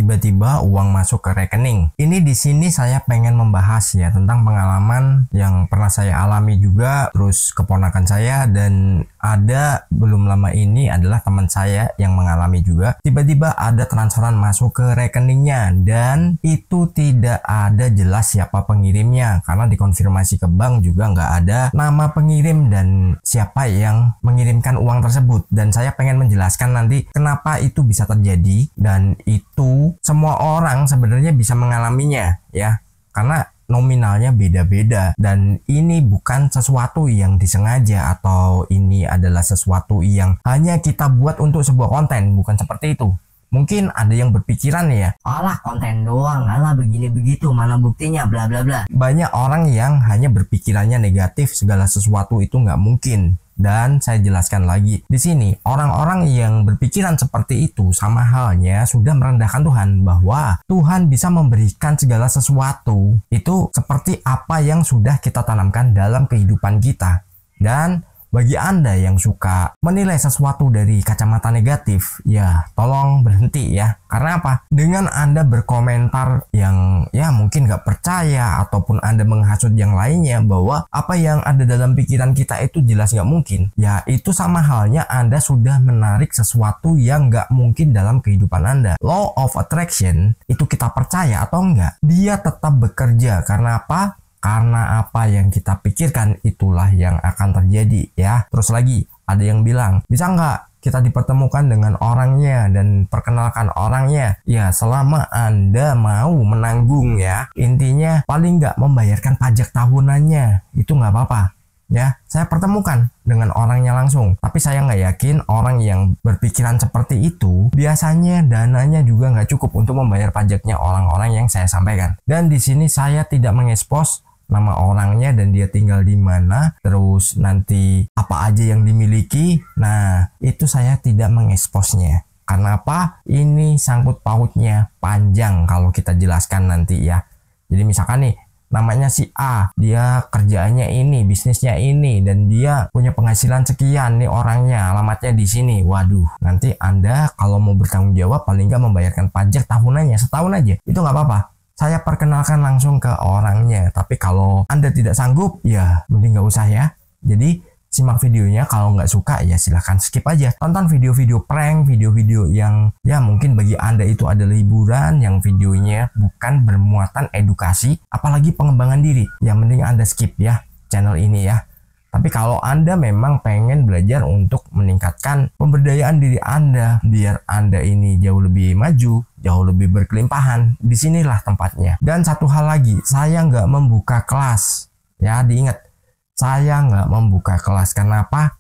tiba-tiba uang masuk ke rekening. Ini di sini saya pengen membahas ya tentang pengalaman yang pernah saya alami juga, terus keponakan saya, dan ada belum lama ini adalah teman saya yang mengalami juga. Tiba-tiba ada transferan masuk ke rekeningnya dan itu tidak ada jelas siapa pengirimnya, karena dikonfirmasi ke bank juga nggak ada nama pengirim dan siapa yang mengirimkan uang tersebut. Dan saya pengen menjelaskan nanti kenapa itu bisa terjadi, dan itu semua orang sebenarnya bisa mengalaminya ya, karena nominalnya beda-beda dan ini bukan sesuatu yang disengaja atau ini adalah sesuatu yang hanya kita buat untuk sebuah konten, bukan seperti itu. Mungkin ada yang berpikiran ya, alah konten doang, alah begini begitu, mana buktinya, bla bla bla. Banyak orang yang hanya berpikirannya negatif, segala sesuatu itu nggak mungkin. Dan saya jelaskan lagi di sini, orang-orang yang berpikiran seperti itu sama halnya sudah merendahkan Tuhan, bahwa Tuhan bisa memberikan segala sesuatu itu seperti apa yang sudah kita tanamkan dalam kehidupan kita. Dan bagi Anda yang suka menilai sesuatu dari kacamata negatif, ya tolong berhenti ya. Karena apa? Dengan Anda berkomentar yang ya mungkin gak percaya, ataupun Anda menghasut yang lainnya bahwa apa yang ada dalam pikiran kita itu jelas gak mungkin, ya itu sama halnya Anda sudah menarik sesuatu yang gak mungkin dalam kehidupan Anda. Law of attraction itu kita percaya atau enggak, dia tetap bekerja. Karena apa? Karena apa yang kita pikirkan itulah yang akan terjadi ya. Terus lagi ada yang bilang, bisa nggak kita dipertemukan dengan orangnya dan perkenalkan orangnya? Ya selama Anda mau menanggung ya, intinya paling nggak membayarkan pajak tahunannya itu nggak apa-apa ya. Saya pertemukan dengan orangnya langsung, tapi saya nggak yakin orang yang berpikiran seperti itu biasanya dananya juga nggak cukup untuk membayar pajaknya orang-orang yang saya sampaikan. Dan di sini saya tidak mengekspos nama orangnya dan dia tinggal di mana, terus nanti apa aja yang dimiliki. Nah, itu saya tidak mengeksposnya. Karena apa? Ini sangkut pautnya panjang kalau kita jelaskan nanti ya. Jadi misalkan nih, namanya si A, dia kerjaannya ini, bisnisnya ini, dan dia punya penghasilan sekian, nih orangnya, alamatnya di sini. Waduh, nanti Anda kalau mau bertanggung jawab paling nggak membayarkan pajak tahunannya setahun aja, itu nggak apa-apa. Saya perkenalkan langsung ke orangnya. Tapi kalau Anda tidak sanggup, ya mending nggak usah ya. Jadi simak videonya, kalau nggak suka ya silahkan skip aja. Tonton video-video prank, video-video yang ya mungkin bagi Anda itu adalah hiburan, yang videonya bukan bermuatan edukasi, apalagi pengembangan diri. Ya mending Anda skip ya channel ini ya. Tapi kalau Anda memang pengen belajar untuk meningkatkan pemberdayaan diri Anda, biar Anda ini jauh lebih maju, jauh lebih berkelimpahan, disinilah tempatnya. Dan satu hal lagi, saya nggak membuka kelas. Ya, diingat, saya nggak membuka kelas. Kenapa?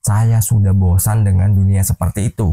Saya sudah bosan dengan dunia seperti itu.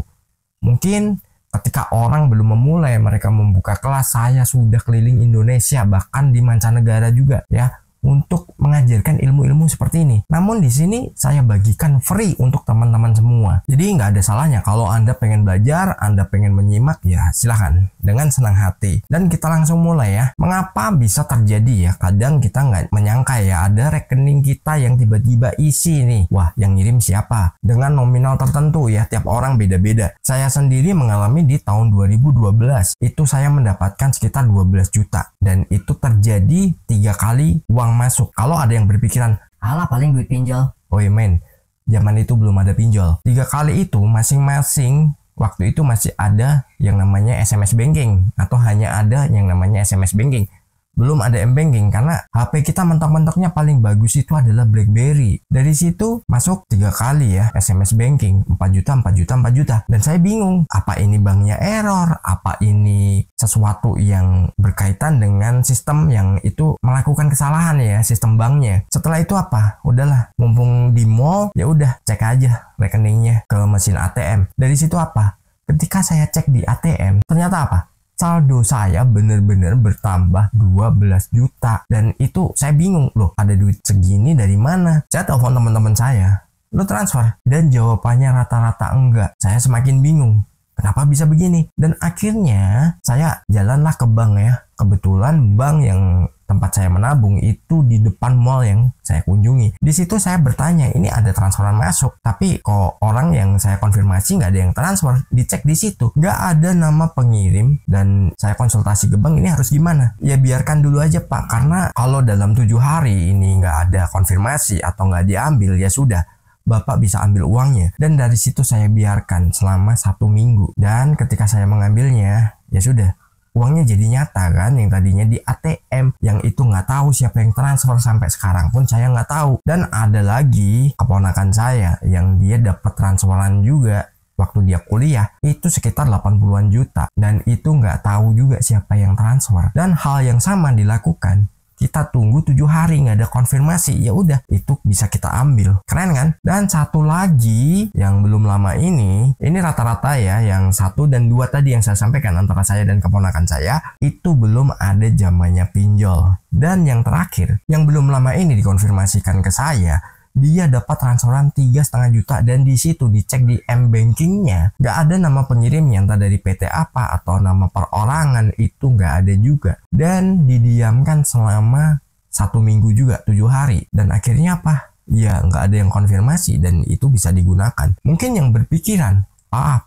Mungkin ketika orang belum memulai, mereka membuka kelas, saya sudah keliling Indonesia, bahkan di mancanegara juga ya, untuk mengajarkan ilmu-ilmu seperti ini. Namun di sini saya bagikan free untuk teman-teman semua. Jadi nggak ada salahnya kalau Anda pengen belajar, Anda pengen menyimak, ya silahkan dengan senang hati. Dan kita langsung mulai ya. Mengapa bisa terjadi ya? Kadang kita nggak menyangka ya, ada rekening kita yang tiba-tiba isi nih. Wah, yang ngirim siapa? Dengan nominal tertentu ya, tiap orang beda-beda. Saya sendiri mengalami di tahun 2012. Itu saya mendapatkan sekitar 12 juta. Dan itu terjadi 3 kali uang masuk. Kalau ada yang berpikiran, alah paling duit pinjol. oh ya men, zaman itu belum ada pinjol. 3 kali itu masing-masing waktu itu masih ada yang namanya SMS banking, atau hanya ada yang namanya SMS banking. Belum ada M-Banking, karena HP kita mentok-mentoknya paling bagus itu adalah BlackBerry. Dari situ masuk 3 kali ya SMS banking, 4 juta, 4 juta, 4 juta. Dan saya bingung, apa ini banknya error? Apa ini sesuatu yang berkaitan dengan sistem yang itu melakukan kesalahan ya, sistem banknya. Setelah itu apa? Udahlah, mumpung di mall, ya udah cek aja rekeningnya ke mesin ATM. Dari situ apa? Ketika saya cek di ATM, ternyata apa? Saldo saya bener-bener bertambah 12 juta. Dan itu saya bingung, loh ada duit segini dari mana? Saya telepon teman-teman saya, lo transfer? Dan jawabannya rata-rata enggak. Saya semakin bingung, kenapa bisa begini? Dan akhirnya saya jalanlah ke bank ya. Kebetulan bank yang tempat saya menabung itu di depan mall yang saya kunjungi. Di situ saya bertanya, ini ada transferan masuk, tapi kok orang yang saya konfirmasi nggak ada yang transfer. Dicek di situ nggak ada nama pengirim, dan saya konsultasi ke bank, ini harus gimana? Ya biarkan dulu aja Pak, karena kalau dalam 7 hari ini nggak ada konfirmasi atau nggak diambil, ya sudah, Bapak bisa ambil uangnya. Dan dari situ saya biarkan selama 1 minggu. Dan ketika saya mengambilnya, ya sudah, uangnya jadi nyata kan. Yang tadinya di ATM, yang itu nggak tahu siapa yang transfer, sampai sekarang pun saya nggak tahu. Dan ada lagi keponakan saya yang dia dapat transferan juga waktu dia kuliah, itu sekitar 80-an juta. Dan itu nggak tahu juga siapa yang transfer. Dan hal yang sama dilakukan. Kita tunggu 7 hari nggak ada konfirmasi, ya udah, itu bisa kita ambil. Keren kan? Dan satu lagi yang belum lama ini rata-rata ya, yang 1 dan 2 tadi yang saya sampaikan antara saya dan keponakan saya, itu belum ada zamannya pinjol. Dan yang terakhir, yang belum lama ini dikonfirmasikan ke saya, dia dapat transferan 3,5 juta, dan di situ dicek di m-bankingnya nggak ada nama pengirimnya, entah dari PT apa atau nama perorangan, itu nggak ada juga. Dan didiamkan selama 1 minggu juga, 7 hari. Dan akhirnya apa? Ya nggak ada yang konfirmasi, dan itu bisa digunakan. Mungkin yang berpikiran,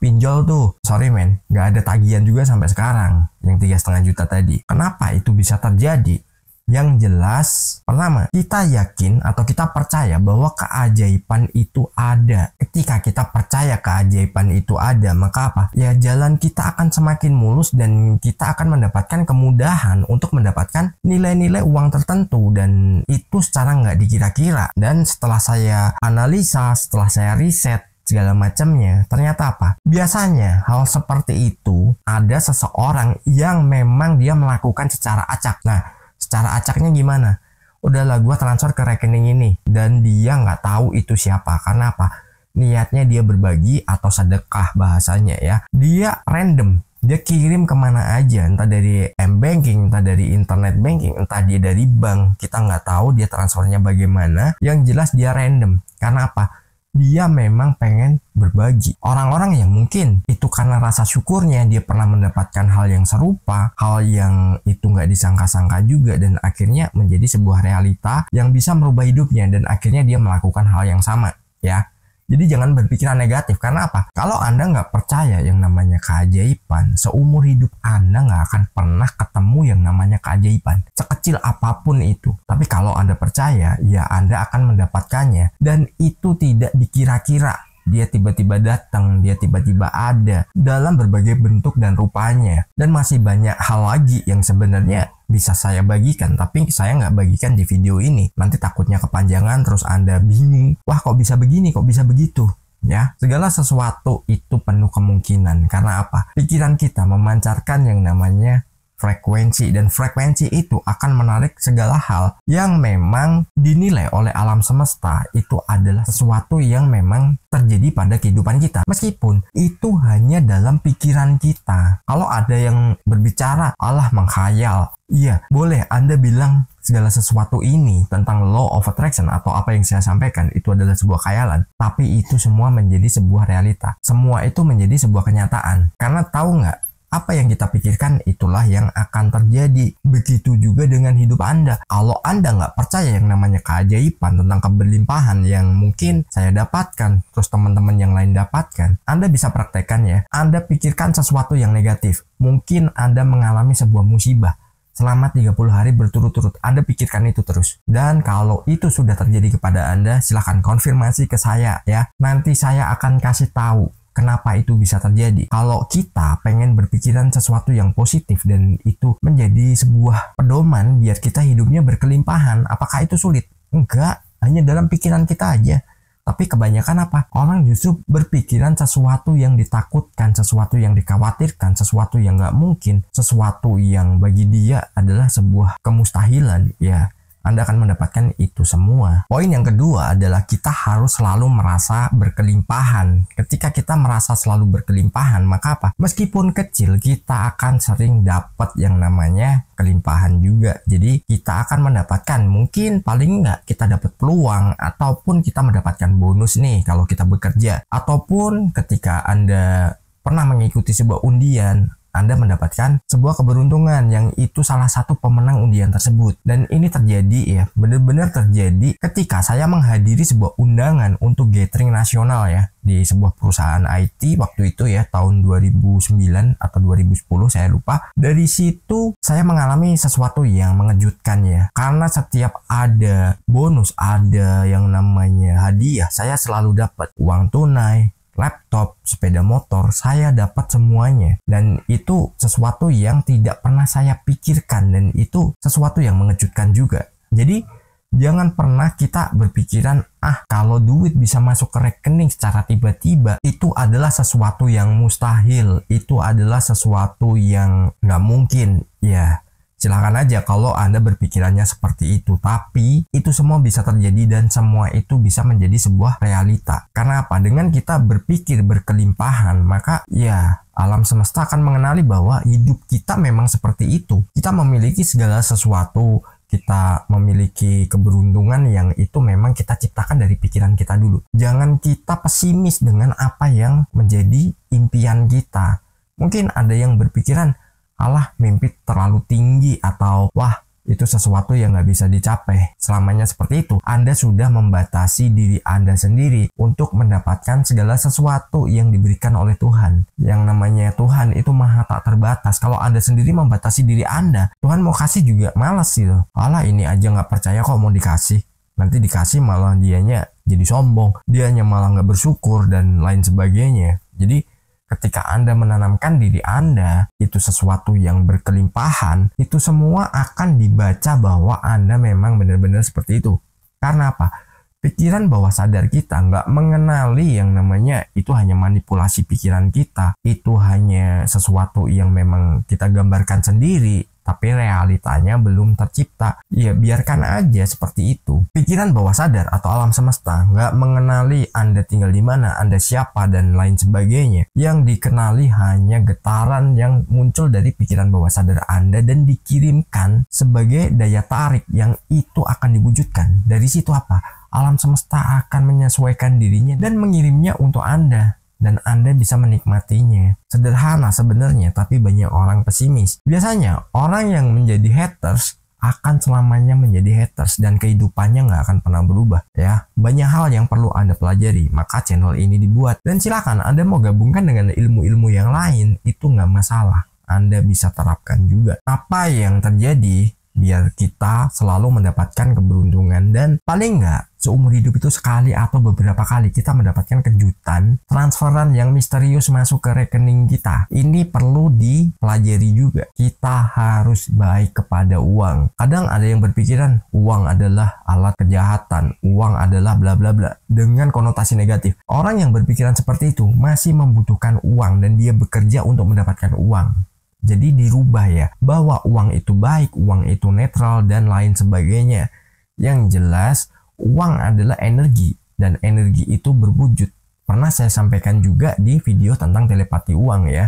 pinjol tuh, sorry men, nggak ada tagihan juga sampai sekarang yang 3,5 juta tadi. Kenapa itu bisa terjadi? Yang jelas, pertama, kita yakin atau kita percaya bahwa keajaiban itu ada. Ketika kita percaya keajaiban itu ada, maka apa? Ya jalan kita akan semakin mulus, dan kita akan mendapatkan kemudahan untuk mendapatkan nilai-nilai uang tertentu, dan itu secara nggak dikira-kira. Dan setelah saya analisa, setelah saya riset segala macamnya, ternyata apa? Biasanya hal seperti itu ada seseorang yang memang dia melakukan secara acak. Nah, secara acaknya gimana? Udahlah, gua transfer ke rekening ini, dan dia nggak tahu itu siapa. Karena apa? Niatnya dia berbagi atau sedekah bahasanya ya. Dia random, dia kirim kemana aja, entah dari m-banking, entah dari internet banking, entah dia dari bank. Kita nggak tahu dia transfernya bagaimana. Yang jelas dia random. Karena apa? Dia memang pengen berbagi. Orang-orang yang mungkin itu karena rasa syukurnya dia pernah mendapatkan hal yang serupa, hal yang itu nggak disangka-sangka juga, dan akhirnya menjadi sebuah realita yang bisa merubah hidupnya, dan akhirnya dia melakukan hal yang sama ya. Jadi jangan berpikiran negatif. Karena apa? Kalau Anda nggak percaya yang namanya keajaiban, seumur hidup Anda nggak akan pernah ketemu yang namanya keajaiban, sekecil apapun itu. Tapi kalau Anda percaya, ya Anda akan mendapatkannya. Dan itu tidak dikira-kira. Dia tiba-tiba datang, dia tiba-tiba ada dalam berbagai bentuk dan rupanya. Dan masih banyak hal lagi yang sebenarnya bisa saya bagikan, tapi saya nggak bagikan di video ini. Nanti takutnya kepanjangan, terus Anda bingung. Wah, kok bisa begini, kok bisa begitu? Ya, segala sesuatu itu penuh kemungkinan. Karena apa? Pikiran kita memancarkan yang namanya frekuensi, dan frekuensi itu akan menarik segala hal yang memang dinilai oleh alam semesta itu adalah sesuatu yang memang terjadi pada kehidupan kita, meskipun itu hanya dalam pikiran kita. Kalau ada yang berbicara Allah menghayal, iya boleh Anda bilang segala sesuatu ini tentang law of attraction atau apa yang saya sampaikan itu adalah sebuah khayalan, tapi itu semua menjadi sebuah realita. Semua itu menjadi sebuah kenyataan. Karena tahu nggak, apa yang kita pikirkan itulah yang akan terjadi. Begitu juga dengan hidup Anda. Kalau Anda nggak percaya yang namanya keajaiban tentang keberlimpahan yang mungkin saya dapatkan, terus teman-teman yang lain dapatkan, Anda bisa praktekkan ya. Anda pikirkan sesuatu yang negatif. Mungkin Anda mengalami sebuah musibah selama 30 hari berturut-turut. Anda pikirkan itu terus. Dan kalau itu sudah terjadi kepada Anda, silahkan konfirmasi ke saya ya. Nanti saya akan kasih tahu kenapa itu bisa terjadi. Kalau kita pengen berpikiran sesuatu yang positif dan itu menjadi sebuah pedoman biar kita hidupnya berkelimpahan, apakah itu sulit? Enggak, hanya dalam pikiran kita aja. Tapi kebanyakan apa? Orang justru berpikiran sesuatu yang ditakutkan, sesuatu yang dikhawatirkan, sesuatu yang nggak mungkin, sesuatu yang bagi dia adalah sebuah kemustahilan. Ya, Anda akan mendapatkan itu semua. Poin yang kedua adalah kita harus selalu merasa berkelimpahan. Ketika kita merasa selalu berkelimpahan, maka apa? Meskipun kecil, kita akan sering dapat yang namanya kelimpahan juga. Jadi kita akan mendapatkan, mungkin paling enggak kita dapat peluang, ataupun kita mendapatkan bonus nih kalau kita bekerja. Ataupun ketika Anda pernah mengikuti sebuah undian, Anda mendapatkan sebuah keberuntungan yang itu salah satu pemenang undian tersebut. Dan ini terjadi ya, benar-benar terjadi ketika saya menghadiri sebuah undangan untuk gathering nasional ya di sebuah perusahaan IT waktu itu ya, tahun 2009 atau 2010 saya lupa. Dari situ saya mengalami sesuatu yang mengejutkan ya, karena setiap ada bonus, ada yang namanya hadiah, saya selalu dapat uang tunai, laptop, sepeda motor, saya dapat semuanya. Dan itu sesuatu yang tidak pernah saya pikirkan, dan itu sesuatu yang mengejutkan juga. Jadi jangan pernah kita berpikiran, kalau duit bisa masuk ke rekening secara tiba-tiba, itu adalah sesuatu yang mustahil, itu adalah sesuatu yang nggak mungkin. Ya, silakan aja kalau Anda berpikirannya seperti itu. Tapi itu semua bisa terjadi dan semua itu bisa menjadi sebuah realita. Karena apa? Dengan kita berpikir berkelimpahan, maka ya alam semesta akan mengenali bahwa hidup kita memang seperti itu. Kita memiliki segala sesuatu, kita memiliki keberuntungan yang itu memang kita ciptakan dari pikiran kita dulu. Jangan kita pesimis dengan apa yang menjadi impian kita. Mungkin ada yang berpikiran, alah, mimpi terlalu tinggi, atau wah, itu sesuatu yang nggak bisa dicapai. Selamanya seperti itu. Anda sudah membatasi diri Anda sendiri untuk mendapatkan segala sesuatu yang diberikan oleh Tuhan. Yang namanya Tuhan itu maha tak terbatas. Kalau Anda sendiri membatasi diri Anda, Tuhan mau kasih juga malas gitu. Alah, ini aja nggak percaya kok mau dikasih. Nanti dikasih malah dianya jadi sombong, dianya malah nggak bersyukur dan lain sebagainya. Jadi ketika Anda menanamkan diri Anda itu sesuatu yang berkelimpahan, itu semua akan dibaca bahwa Anda memang benar-benar seperti itu. Karena apa? Pikiran bawah sadar kita nggak mengenali yang namanya itu hanya manipulasi pikiran kita. Itu hanya sesuatu yang memang kita gambarkan sendiri, tapi realitanya belum tercipta. Ya biarkan aja seperti itu. Pikiran bawah sadar atau alam semesta nggak mengenali Anda tinggal di mana, Anda siapa, dan lain sebagainya. Yang dikenali hanya getaran yang muncul dari pikiran bawah sadar Anda dan dikirimkan sebagai daya tarik yang itu akan diwujudkan. Dari situ apa? Alam semesta akan menyesuaikan dirinya dan mengirimnya untuk Anda. Dan Anda bisa menikmatinya. Sederhana sebenarnya, tapi banyak orang pesimis. Biasanya orang yang menjadi haters akan selamanya menjadi haters dan kehidupannya nggak akan pernah berubah ya. Banyak hal yang perlu Anda pelajari, maka channel ini dibuat. Dan silakan Anda mau gabungkan dengan ilmu-ilmu yang lain, itu nggak masalah. Anda bisa terapkan juga. Apa yang terjadi biar kita selalu mendapatkan keberuntungan, dan paling nggak seumur hidup itu sekali atau beberapa kali kita mendapatkan kejutan transferan yang misterius masuk ke rekening kita. Ini perlu dipelajari juga. Kita harus baik kepada uang. Kadang ada yang berpikiran uang adalah alat kejahatan, uang adalah bla bla bla dengan konotasi negatif. Orang yang berpikiran seperti itu masih membutuhkan uang dan dia bekerja untuk mendapatkan uang. Jadi dirubah ya, bahwa uang itu baik, uang itu netral, dan lain sebagainya. Yang jelas, uang adalah energi, dan energi itu berwujud. Pernah saya sampaikan juga di video tentang telepati uang ya.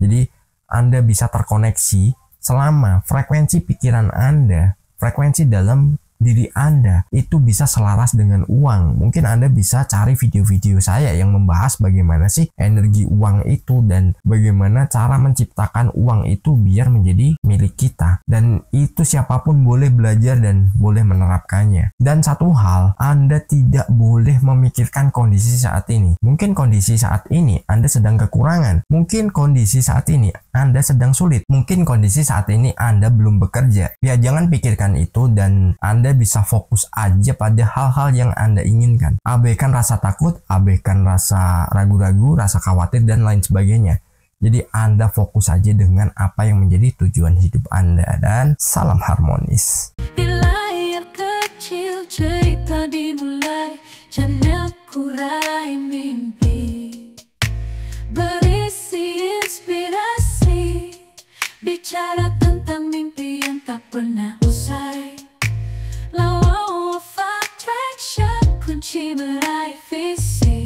Jadi Anda bisa terkoneksi selama frekuensi pikiran Anda, frekuensi dalam diri Anda itu bisa selaras dengan uang. Mungkin Anda bisa cari video-video saya yang membahas bagaimana sih energi uang itu dan bagaimana cara menciptakan uang itu biar menjadi milik kita. Dan itu siapapun boleh belajar dan boleh menerapkannya. Dan satu hal, Anda tidak boleh memikirkan kondisi saat ini. Mungkin kondisi saat ini Anda sedang kekurangan. Mungkin kondisi saat ini Anda sedang sulit. Mungkin kondisi saat ini Anda belum bekerja. Ya jangan pikirkan itu dan Anda bisa fokus aja pada hal-hal yang Anda inginkan. Abaikan rasa takut, abaikan rasa ragu-ragu, rasa khawatir, dan lain sebagainya. Jadi Anda fokus aja dengan apa yang menjadi tujuan hidup Anda. Dan salam harmonis. Bila yang kecil cerita dimulai, channel Kurai Mimpi berisi inspirasi, bicara tentang mimpi yang tak pernah usai. Law of attraction, kunci meraih visi.